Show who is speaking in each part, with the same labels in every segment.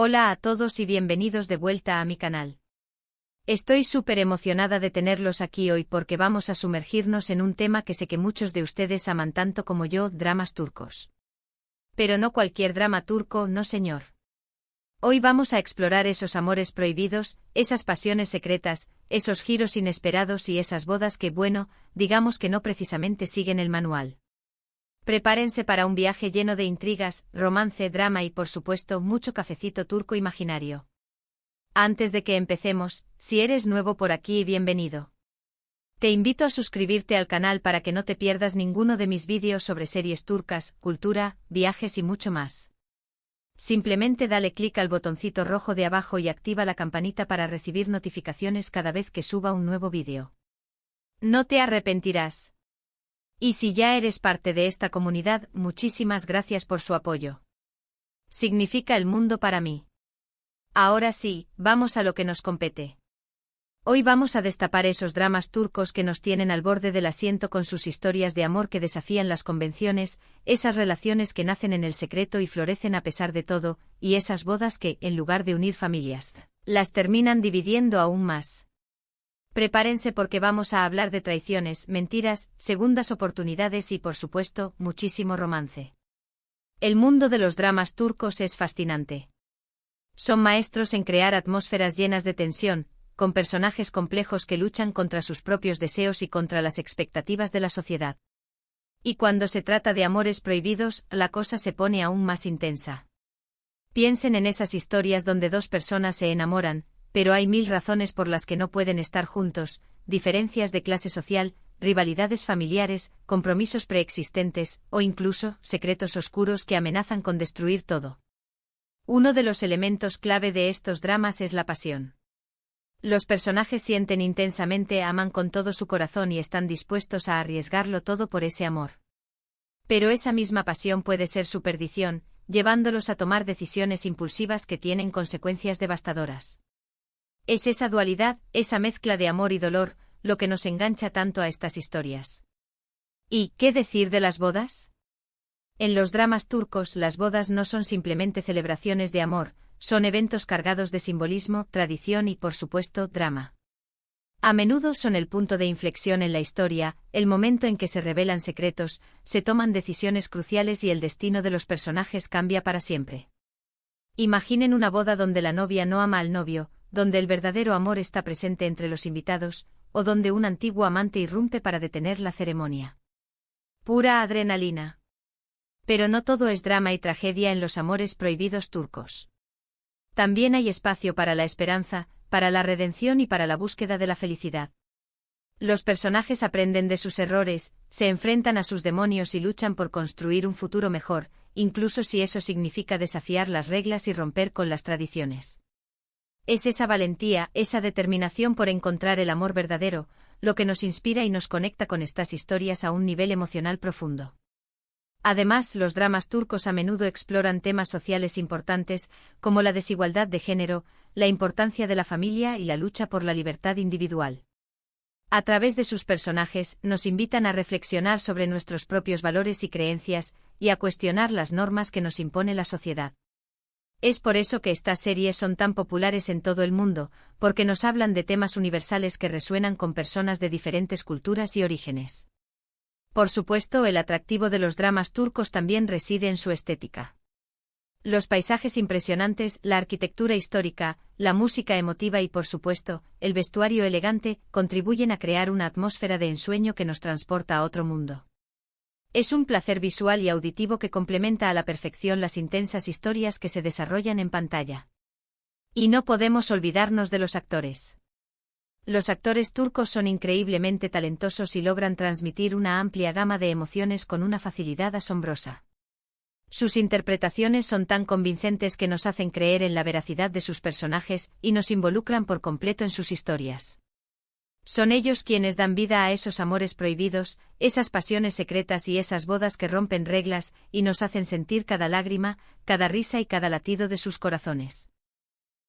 Speaker 1: Hola a todos y bienvenidos de vuelta a mi canal. Estoy súper emocionada de tenerlos aquí hoy porque vamos a sumergirnos en un tema que sé que muchos de ustedes aman tanto como yo, dramas turcos. Pero no cualquier drama turco, no señor. Hoy vamos a explorar esos amores prohibidos, esas pasiones secretas, esos giros inesperados y esas bodas que, bueno, digamos que no precisamente siguen el manual. Prepárense para un viaje lleno de intrigas, romance, drama y por supuesto mucho cafecito turco imaginario. Antes de que empecemos, si eres nuevo por aquí, bienvenido. Te invito a suscribirte al canal para que no te pierdas ninguno de mis vídeos sobre series turcas, cultura, viajes y mucho más. Simplemente dale clic al botoncito rojo de abajo y activa la campanita para recibir notificaciones cada vez que suba un nuevo vídeo. No te arrepentirás. Y si ya eres parte de esta comunidad, muchísimas gracias por su apoyo. Significa el mundo para mí. Ahora sí, vamos a lo que nos compete. Hoy vamos a destapar esos dramas turcos que nos tienen al borde del asiento con sus historias de amor que desafían las convenciones, esas relaciones que nacen en el secreto y florecen a pesar de todo, y esas bodas que, en lugar de unir familias, las terminan dividiendo aún más. Prepárense porque vamos a hablar de traiciones, mentiras, segundas oportunidades y por supuesto, muchísimo romance. El mundo de los dramas turcos es fascinante. Son maestros en crear atmósferas llenas de tensión, con personajes complejos que luchan contra sus propios deseos y contra las expectativas de la sociedad. Y cuando se trata de amores prohibidos, la cosa se pone aún más intensa. Piensen en esas historias donde dos personas se enamoran, pero hay mil razones por las que no pueden estar juntos, diferencias de clase social, rivalidades familiares, compromisos preexistentes, o incluso, secretos oscuros que amenazan con destruir todo. Uno de los elementos clave de estos dramas es la pasión. Los personajes sienten intensamente, aman con todo su corazón y están dispuestos a arriesgarlo todo por ese amor. Pero esa misma pasión puede ser su perdición, llevándolos a tomar decisiones impulsivas que tienen consecuencias devastadoras. Es esa dualidad, esa mezcla de amor y dolor, lo que nos engancha tanto a estas historias. ¿Y qué decir de las bodas? En los dramas turcos, las bodas no son simplemente celebraciones de amor, son eventos cargados de simbolismo, tradición y, por supuesto, drama. A menudo son el punto de inflexión en la historia, el momento en que se revelan secretos, se toman decisiones cruciales y el destino de los personajes cambia para siempre. Imaginen una boda donde la novia no ama al novio, donde el verdadero amor está presente entre los invitados, o donde un antiguo amante irrumpe para detener la ceremonia. Pura adrenalina. Pero no todo es drama y tragedia en los amores prohibidos turcos. También hay espacio para la esperanza, para la redención y para la búsqueda de la felicidad. Los personajes aprenden de sus errores, se enfrentan a sus demonios y luchan por construir un futuro mejor, incluso si eso significa desafiar las reglas y romper con las tradiciones. Es esa valentía, esa determinación por encontrar el amor verdadero, lo que nos inspira y nos conecta con estas historias a un nivel emocional profundo. Además, los dramas turcos a menudo exploran temas sociales importantes, como la desigualdad de género, la importancia de la familia y la lucha por la libertad individual. A través de sus personajes, nos invitan a reflexionar sobre nuestros propios valores y creencias, y a cuestionar las normas que nos impone la sociedad. Es por eso que estas series son tan populares en todo el mundo, porque nos hablan de temas universales que resuenan con personas de diferentes culturas y orígenes. Por supuesto, el atractivo de los dramas turcos también reside en su estética. Los paisajes impresionantes, la arquitectura histórica, la música emotiva y, por supuesto, el vestuario elegante, contribuyen a crear una atmósfera de ensueño que nos transporta a otro mundo. Es un placer visual y auditivo que complementa a la perfección las intensas historias que se desarrollan en pantalla. Y no podemos olvidarnos de los actores. Los actores turcos son increíblemente talentosos y logran transmitir una amplia gama de emociones con una facilidad asombrosa. Sus interpretaciones son tan convincentes que nos hacen creer en la veracidad de sus personajes y nos involucran por completo en sus historias. Son ellos quienes dan vida a esos amores prohibidos, esas pasiones secretas y esas bodas que rompen reglas y nos hacen sentir cada lágrima, cada risa y cada latido de sus corazones.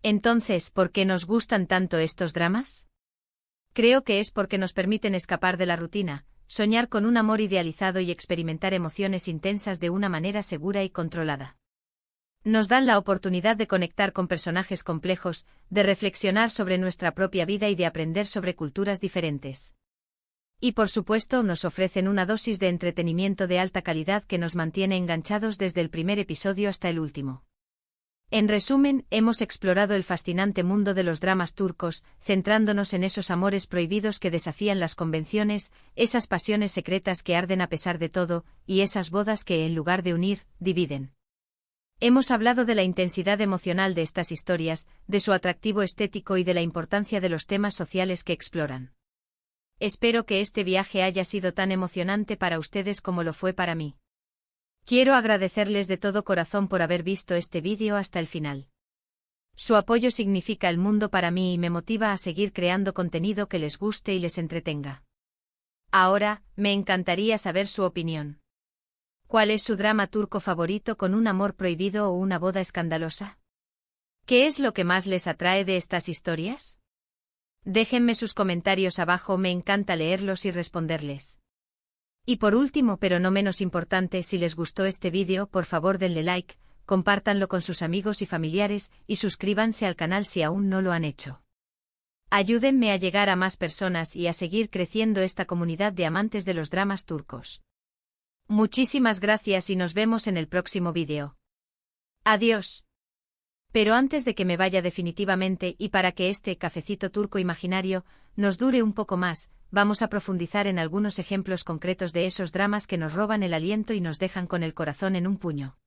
Speaker 1: Entonces, ¿por qué nos gustan tanto estos dramas? Creo que es porque nos permiten escapar de la rutina, soñar con un amor idealizado y experimentar emociones intensas de una manera segura y controlada. Nos dan la oportunidad de conectar con personajes complejos, de reflexionar sobre nuestra propia vida y de aprender sobre culturas diferentes. Y por supuesto nos ofrecen una dosis de entretenimiento de alta calidad que nos mantiene enganchados desde el primer episodio hasta el último. En resumen, hemos explorado el fascinante mundo de los dramas turcos, centrándonos en esos amores prohibidos que desafían las convenciones, esas pasiones secretas que arden a pesar de todo, y esas bodas que, en lugar de unir, dividen. Hemos hablado de la intensidad emocional de estas historias, de su atractivo estético y de la importancia de los temas sociales que exploran. Espero que este viaje haya sido tan emocionante para ustedes como lo fue para mí. Quiero agradecerles de todo corazón por haber visto este vídeo hasta el final. Su apoyo significa el mundo para mí y me motiva a seguir creando contenido que les guste y les entretenga. Ahora, me encantaría saber su opinión. ¿Cuál es su drama turco favorito con un amor prohibido o una boda escandalosa? ¿Qué es lo que más les atrae de estas historias? Déjenme sus comentarios abajo, me encanta leerlos y responderles. Y por último, pero no menos importante, si les gustó este vídeo, por favor denle like, compártanlo con sus amigos y familiares, y suscríbanse al canal si aún no lo han hecho. Ayúdenme a llegar a más personas y a seguir creciendo esta comunidad de amantes de los dramas turcos. Muchísimas gracias y nos vemos en el próximo vídeo. Adiós. Pero antes de que me vaya definitivamente y para que este cafecito turco imaginario nos dure un poco más, vamos a profundizar en algunos ejemplos concretos de esos dramas que nos roban el aliento y nos dejan con el corazón en un puño.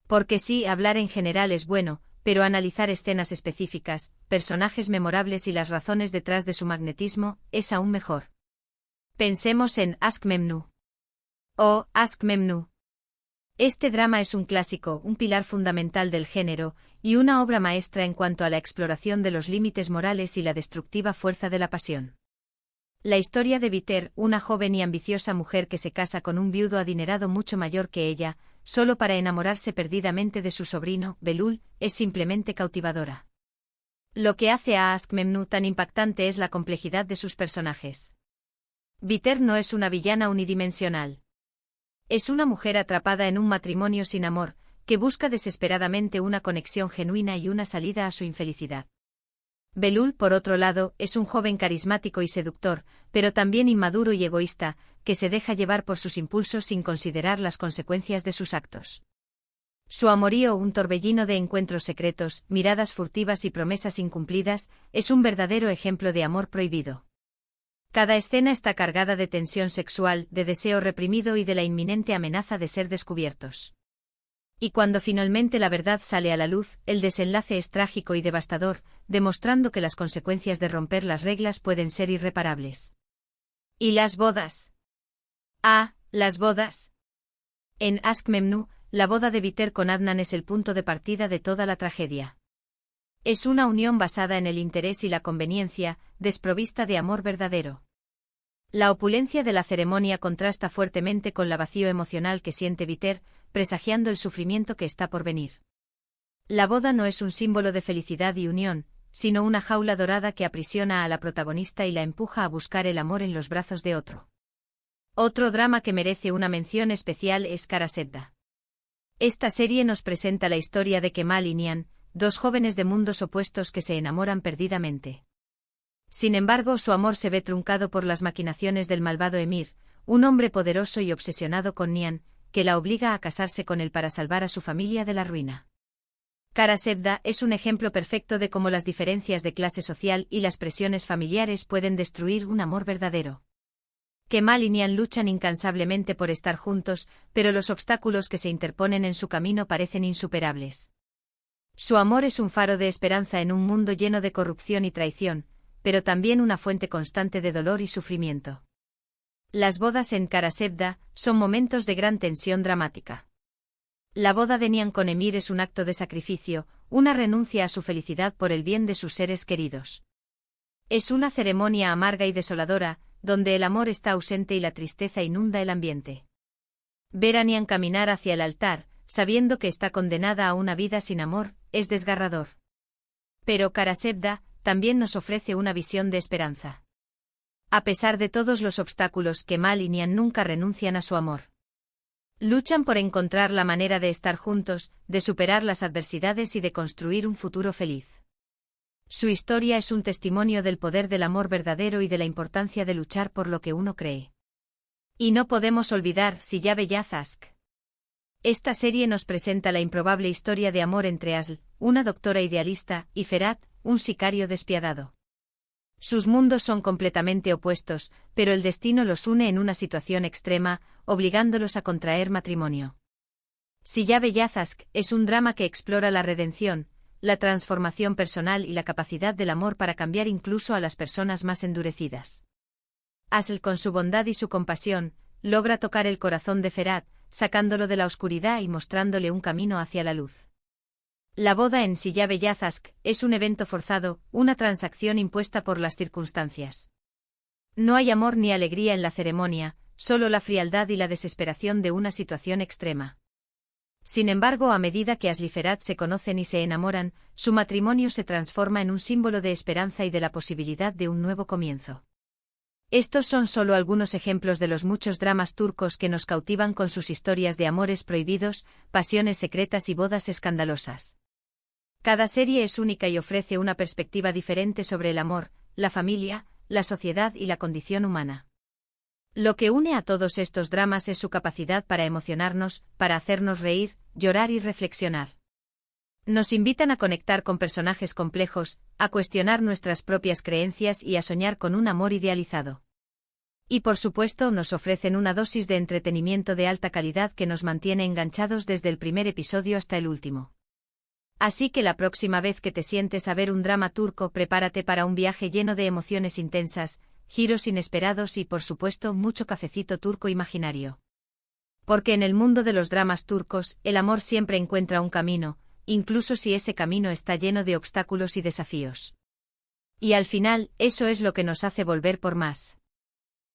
Speaker 1: Porque sí, hablar en general es bueno, pero analizar escenas específicas, personajes memorables y las razones detrás de su magnetismo, es aún mejor. Pensemos en Aşk Memnu. Oh, Aşk Memnu. Este drama es un clásico, un pilar fundamental del género, y una obra maestra en cuanto a la exploración de los límites morales y la destructiva fuerza de la pasión. La historia de Biter, una joven y ambiciosa mujer que se casa con un viudo adinerado mucho mayor que ella, solo para enamorarse perdidamente de su sobrino, Belul, es simplemente cautivadora. Lo que hace a Aşk Memnu tan impactante es la complejidad de sus personajes. Biter no es una villana unidimensional. Es una mujer atrapada en un matrimonio sin amor, que busca desesperadamente una conexión genuina y una salida a su infelicidad. Belul, por otro lado, es un joven carismático y seductor, pero también inmaduro y egoísta, que se deja llevar por sus impulsos sin considerar las consecuencias de sus actos. Su amorío, un torbellino de encuentros secretos, miradas furtivas y promesas incumplidas, es un verdadero ejemplo de amor prohibido. Cada escena está cargada de tensión sexual, de deseo reprimido y de la inminente amenaza de ser descubiertos. Y cuando finalmente la verdad sale a la luz, el desenlace es trágico y devastador, demostrando que las consecuencias de romper las reglas pueden ser irreparables. ¿Y las bodas? Ah, las bodas. En Aşk Memnu, la boda de Biter con Adnan es el punto de partida de toda la tragedia. Es una unión basada en el interés y la conveniencia, desprovista de amor verdadero. La opulencia de la ceremonia contrasta fuertemente con la vacío emocional que siente Biter, presagiando el sufrimiento que está por venir. La boda no es un símbolo de felicidad y unión, sino una jaula dorada que aprisiona a la protagonista y la empuja a buscar el amor en los brazos de otro. Otro drama que merece una mención especial es Karasevda. Esta serie nos presenta la historia de Kemal y Nihan, dos jóvenes de mundos opuestos que se enamoran perdidamente. Sin embargo, su amor se ve truncado por las maquinaciones del malvado emir, un hombre poderoso y obsesionado con Nihan, que la obliga a casarse con él para salvar a su familia de la ruina. Karasevda es un ejemplo perfecto de cómo las diferencias de clase social y las presiones familiares pueden destruir un amor verdadero. Kemal y Nihan luchan incansablemente por estar juntos, pero los obstáculos que se interponen en su camino parecen insuperables. Su amor es un faro de esperanza en un mundo lleno de corrupción y traición, pero también una fuente constante de dolor y sufrimiento. Las bodas en Karasevda son momentos de gran tensión dramática. La boda de Nihan con Emir es un acto de sacrificio, una renuncia a su felicidad por el bien de sus seres queridos. Es una ceremonia amarga y desoladora, donde el amor está ausente y la tristeza inunda el ambiente. Ver a Nihan caminar hacia el altar, sabiendo que está condenada a una vida sin amor, es desgarrador. Pero Karasevda también nos ofrece una visión de esperanza. A pesar de todos los obstáculos, Kemal y Nihan nunca renuncian a su amor. Luchan por encontrar la manera de estar juntos, de superar las adversidades y de construir un futuro feliz. Su historia es un testimonio del poder del amor verdadero y de la importancia de luchar por lo que uno cree. Y no podemos olvidar Silla Bellazask. Esta serie nos presenta la improbable historia de amor entre Asl, una doctora idealista, y Ferhat, un sicario despiadado. Sus mundos son completamente opuestos, pero el destino los une en una situación extrema, obligándolos a contraer matrimonio. Silla Bellazask es un drama que explora la redención, la transformación personal y la capacidad del amor para cambiar incluso a las personas más endurecidas. Asl, con su bondad y su compasión, logra tocar el corazón de Ferhat, sacándolo de la oscuridad y mostrándole un camino hacia la luz. La boda en Silla Bellazask es un evento forzado, una transacción impuesta por las circunstancias. No hay amor ni alegría en la ceremonia, solo la frialdad y la desesperación de una situación extrema. Sin embargo, a medida que Asl y Ferhat se conocen y se enamoran, su matrimonio se transforma en un símbolo de esperanza y de la posibilidad de un nuevo comienzo. Estos son solo algunos ejemplos de los muchos dramas turcos que nos cautivan con sus historias de amores prohibidos, pasiones secretas y bodas escandalosas. Cada serie es única y ofrece una perspectiva diferente sobre el amor, la familia, la sociedad y la condición humana. Lo que une a todos estos dramas es su capacidad para emocionarnos, para hacernos reír, llorar y reflexionar. Nos invitan a conectar con personajes complejos, a cuestionar nuestras propias creencias y a soñar con un amor idealizado. Y por supuesto nos ofrecen una dosis de entretenimiento de alta calidad que nos mantiene enganchados desde el primer episodio hasta el último. Así que la próxima vez que te sientes a ver un drama turco, prepárate para un viaje lleno de emociones intensas, giros inesperados y por supuesto mucho cafecito turco imaginario. Porque en el mundo de los dramas turcos, el amor siempre encuentra un camino, incluso si ese camino está lleno de obstáculos y desafíos. Y al final, eso es lo que nos hace volver por más.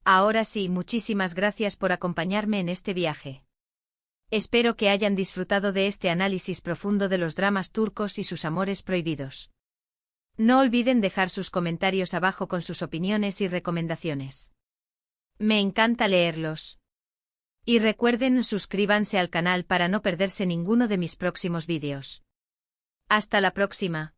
Speaker 1: Ahora sí, muchísimas gracias por acompañarme en este viaje. Espero que hayan disfrutado de este análisis profundo de los dramas turcos y sus amores prohibidos. No olviden dejar sus comentarios abajo con sus opiniones y recomendaciones. Me encanta leerlos. Y recuerden, suscríbanse al canal para no perderse ninguno de mis próximos vídeos. Hasta la próxima.